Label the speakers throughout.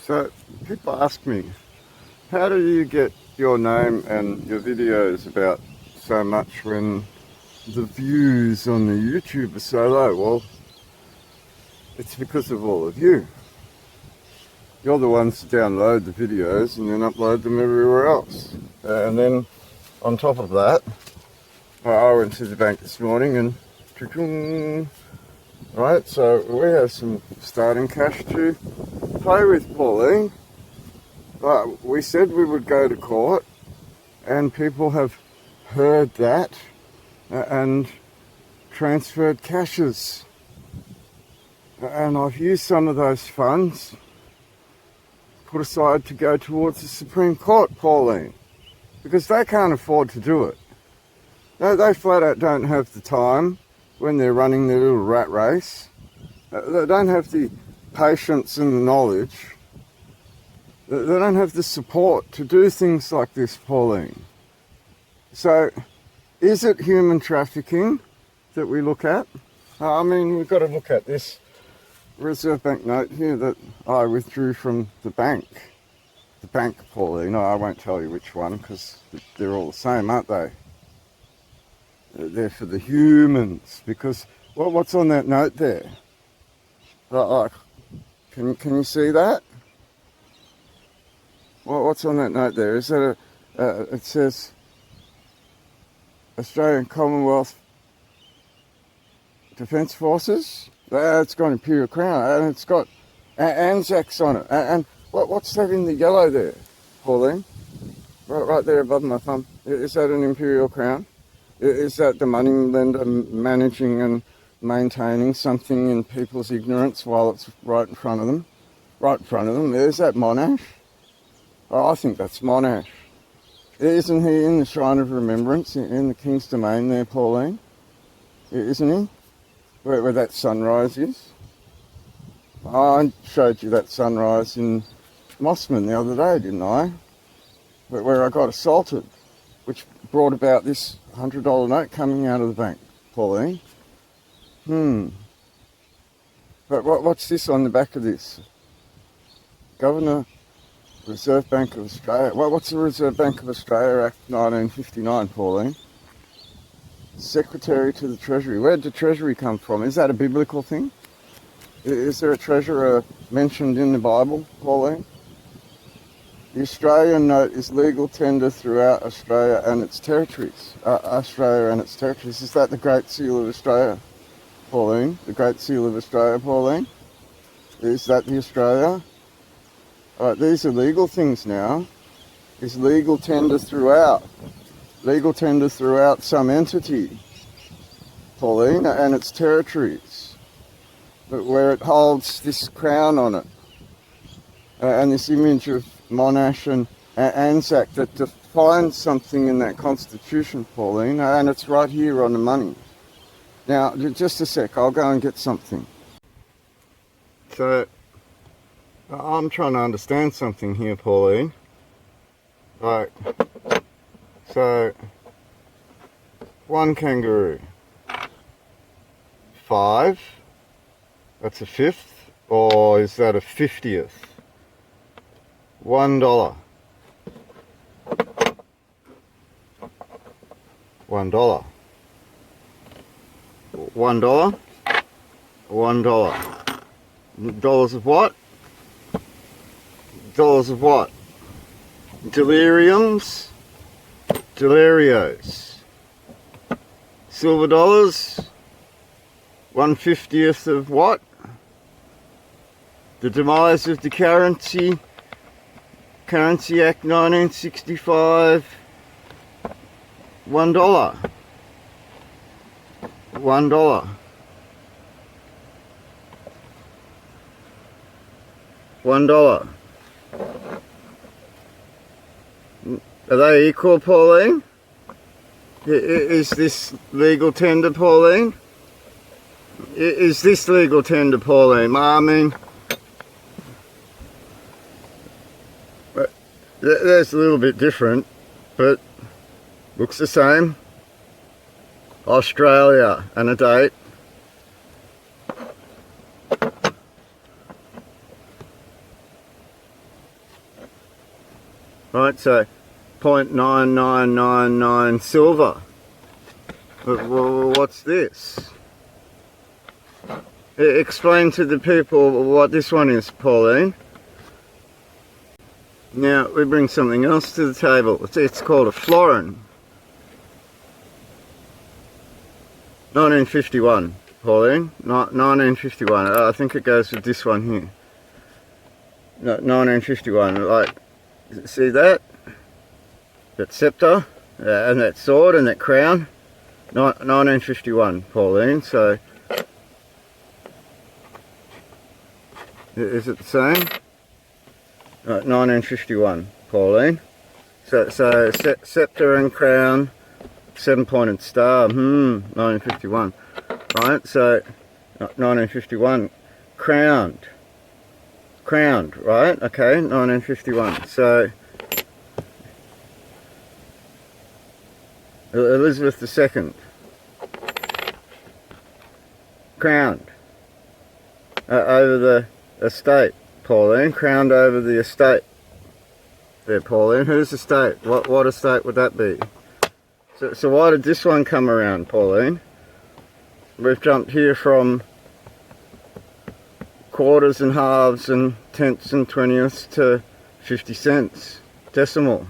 Speaker 1: So people ask me, how do you get your name and your videos about so much when the views on the YouTube are so low? Well, it's because of all of you. You're the ones to download the videos and then upload them everywhere else. And then on top of that, I went to the bank this morning and right, so we have some starting cash to play with, Pauline. But we said we would go to court, and people have heard that and transferred cashes. And I've used some of those funds put aside to go towards the Supreme Court, Pauline, because they can't afford to do it. They flat out don't have the time when they're running their little rat race. They don't have the patience and the knowledge. They don't have the support to do things like this, Pauline. So, is it human trafficking that we look at? I mean, we've got to look at this Reserve Bank note here that I withdrew from the bank. The bank, Pauline. I won't tell you which one, because they're all the same, aren't they? They're for the humans, because what's on that note there? Like, can you see that? What's on that note there? Is that it says Australian Commonwealth Defence Forces? It's got Imperial Crown, and it's got Anzacs on it. And what's that in the yellow there, Pauline? Right there above my thumb. Is that an Imperial Crown? Is that the money lender managing and maintaining something in people's ignorance while it's right in front of them? Right in front of them. Is that Monash? Oh, I think that's Monash. Isn't he in the Shrine of Remembrance in the King's Domain there, Pauline? Isn't he? Where that sunrise is? I showed you that sunrise in Mossman the other day, didn't I? Where I got assaulted, which brought about this $100 note coming out of the bank, Pauline. But what's this on the back of this? Governor, Reserve Bank of Australia. What's the Reserve Bank of Australia Act 1959, Pauline? Secretary to the Treasury. Where did the Treasury come from? Is that a biblical thing? Is there a treasurer mentioned in the Bible, Pauline? The Australian note is legal tender throughout Australia and its territories. Is that the Great Seal of Australia, Pauline? The Great Seal of Australia, Pauline? Is that the Australia? All right, these are legal things now. Is legal tender throughout. Legal tender throughout some entity, Pauline, and its territories, but where it holds this crown on it, and this image of Monash and Anzac that defines something in that constitution, Pauline, and it's right here on the money. Now, just a sec, I'll go and get something. So, I'm trying to understand something here, Pauline. Right. So, one kangaroo, 5, that's a 5th, or is that a 50th? $1. $1. $1. $1. Dollars of what? Dollars of what? Deliriums? Delirios. Silver dollars, 1/50th of what? The demise of the Currency Act 1965, $1. $1. $1. Are they equal, Pauline? Is this legal tender, Pauline? Is this legal tender, Pauline? I mean, that's a little bit different, but looks the same. Australia and a date. right? So 0.9999 silver. What's this? Explain to the people what this one is, Pauline. Now we bring something else to the table. It's called a florin. 1951, Pauline. 1951. I think it goes with this one here. 1951. Like, see that? That scepter, and that sword, and that crown. 1951, Pauline. So, is it the same? 1951, Pauline. So scepter and crown, 7-pointed star. 1951. Right. So 1951, crowned. Right. Okay. 1951. So Elizabeth II, crowned over the estate, Pauline. Crowned over the estate there, Pauline. Whose estate? What estate would that be? So why did this one come around, Pauline? We've jumped here from quarters and halves and tenths and 20ths to 50 cents decimal.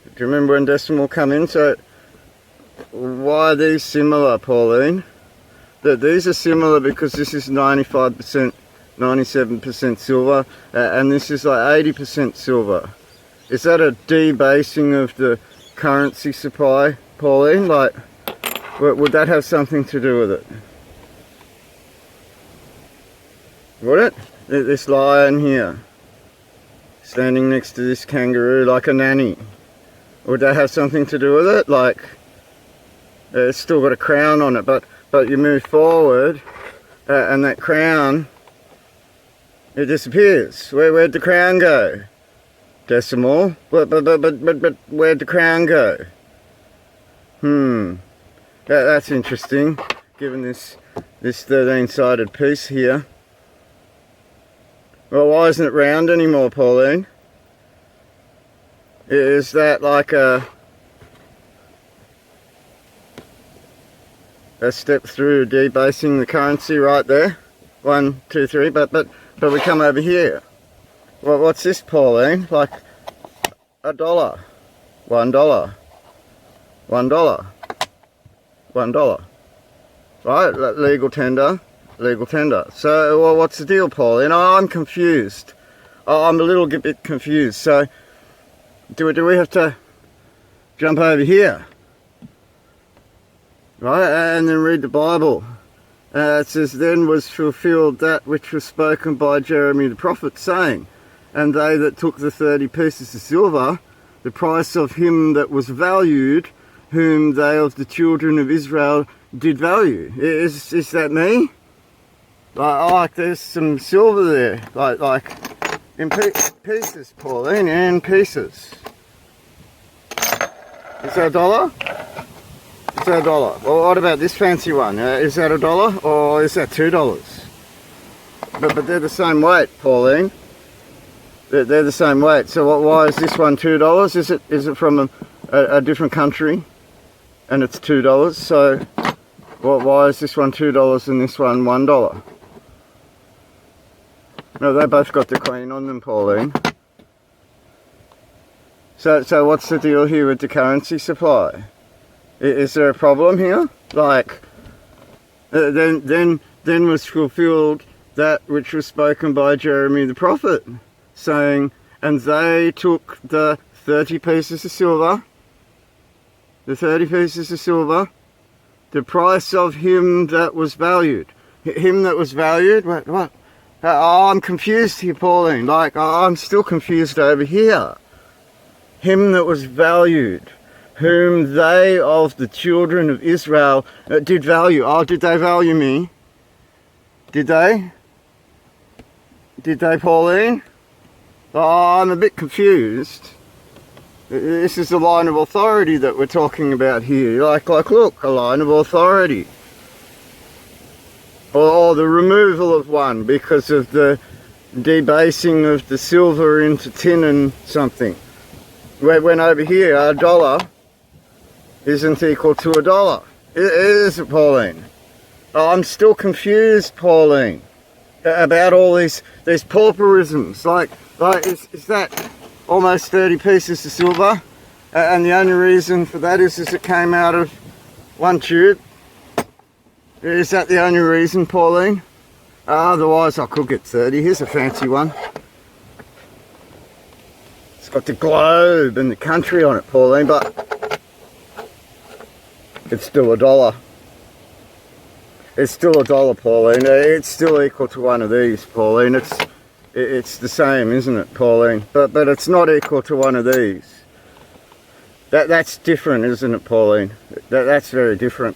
Speaker 1: Do you remember when decimal come in? So why are these similar, Pauline? These are similar because this is 95%, 97% silver, and this is like 80% silver. Is that a debasing of the currency supply, Pauline? Like, would that have something to do with it? Would it? This lion here, standing next to this kangaroo like a nanny. Would that have something to do with it? Like, it's still got a crown on it, but you move forward, and that crown, it disappears. Where'd the crown go? Decimal. But where'd the crown go? That's interesting. Given this 13-sided piece here. Well, why isn't it round anymore, Pauline? Is that like a step through debasing the currency right there? 1, 2, 3. But we come over here. Well, what's this, Pauline? Like $1, $1, $1, $1. Right? Legal tender. So, well, what's the deal, Pauline? I'm confused. I'm a little bit confused. So, do we have to jump over here? Right? And then read the Bible. It says, then was fulfilled that which was spoken by Jeremy the prophet, saying, and they that took the 30 pieces of silver, the price of him that was valued, whom they of the children of Israel did value. Is that me? Like there's some silver there, like in pieces, Pauline, in pieces. Is that $1? Is that $1? Well, what about this fancy one? Is that $1 or is that $2? But they're the same weight, Pauline. They're the same weight. So why is this one $2? Is it from a different country, and it's $2? So why is this one $2 and this one $1? No, they both got the Queen on them, Pauline. So what's the deal here with the currency supply? Is there a problem here? Like, then was fulfilled that which was spoken by Jeremy the prophet, saying, and they took the 30 pieces of silver, the price of him that was valued. Him that was valued? What? I'm confused here, Pauline. Like, I'm still confused over here. Him that was valued, whom they of the children of Israel did value. Oh, did they value me? Did they? Did they, Pauline? Oh, I'm a bit confused. This is the line of authority that we're talking about here. Like, look, a line of authority. Or the removal of one because of the debasing of the silver into tin and something. When over here, $1 isn't equal to $1. Is it, Pauline? Oh, I'm still confused, Pauline, about all these pauperisms. Like is that almost 30 pieces of silver? And the only reason for that is it came out of one tube. Is that the only reason, Pauline? Otherwise I could get 30. Here's a fancy one. It's got the globe and the country on it, Pauline, but it's still $1. It's still $1, Pauline. It's still equal to one of these, Pauline. It's the same, isn't it, Pauline? But it's not equal to one of these. That's different, isn't it, Pauline? That's very different.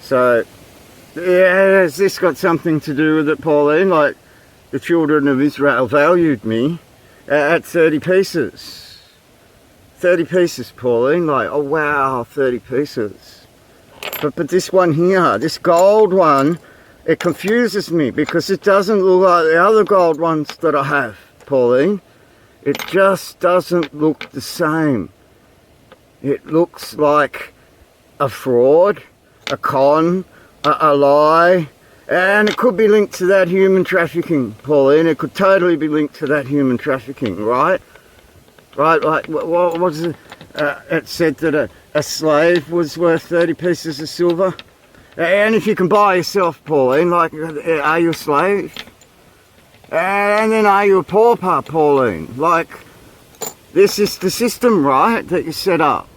Speaker 1: So, yeah, has this got something to do with it, Pauline? Like, the children of Israel valued me at 30 pieces. 30 pieces, Pauline. Like, oh wow, 30 pieces. But this one here, this gold one, it confuses me because it doesn't look like the other gold ones that I have, Pauline. It just doesn't look the same. It looks like a fraud, a con, a lie, and it could be linked to that human trafficking, Pauline. It could totally be linked to that human trafficking, right? Right, like, what was it? It said that a slave was worth 30 pieces of silver. And if you can buy yourself, Pauline, like, are you a slave? And then are you a pauper, Pauline? Like, this is the system, right, that you set up.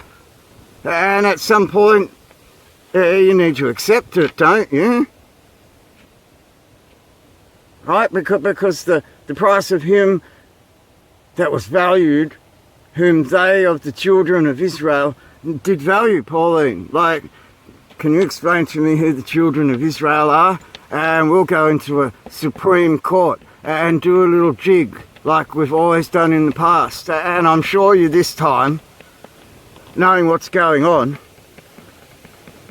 Speaker 1: And at some point, you need to accept it, don't you? Right, because the price of him that was valued, whom they of the children of Israel did value, Pauline. Like, can you explain to me who the children of Israel are? And we'll go into a Supreme Court and do a little jig like we've always done in the past. And I'm sure you this time, knowing what's going on,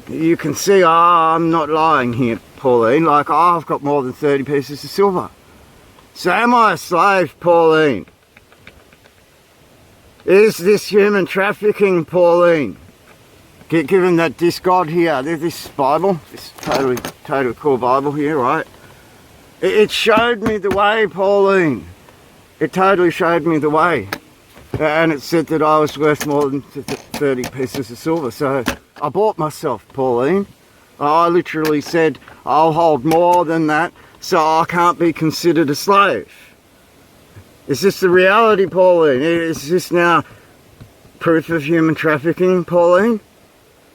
Speaker 1: you can see, I'm not lying here, Pauline. Like, I've got more than 30 pieces of silver. So am I a slave, Pauline? Is this human trafficking, Pauline? Given that this God here, this Bible, this totally cool Bible here, right? It showed me the way, Pauline. It totally showed me the way. And it said that I was worth more than 30 pieces of silver. So I bought myself, Pauline. I literally said, I'll hold more than that, so I can't be considered a slave. Is this the reality, Pauline? Is this now proof of human trafficking, Pauline?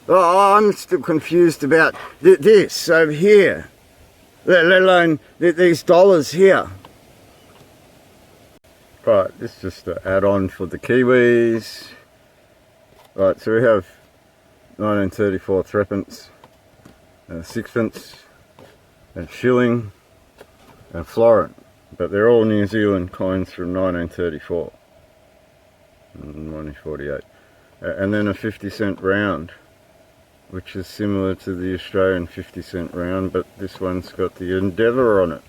Speaker 1: Oh, I'm still confused about this over here, let alone these dollars here. Right, this is just an add-on for the Kiwis. Right, so we have 1934 threepence, sixpence, and shilling, and florin. But they're all New Zealand coins from 1934 and 1948. And then a 50-cent round, which is similar to the Australian 50-cent round, but this one's got the Endeavour on it.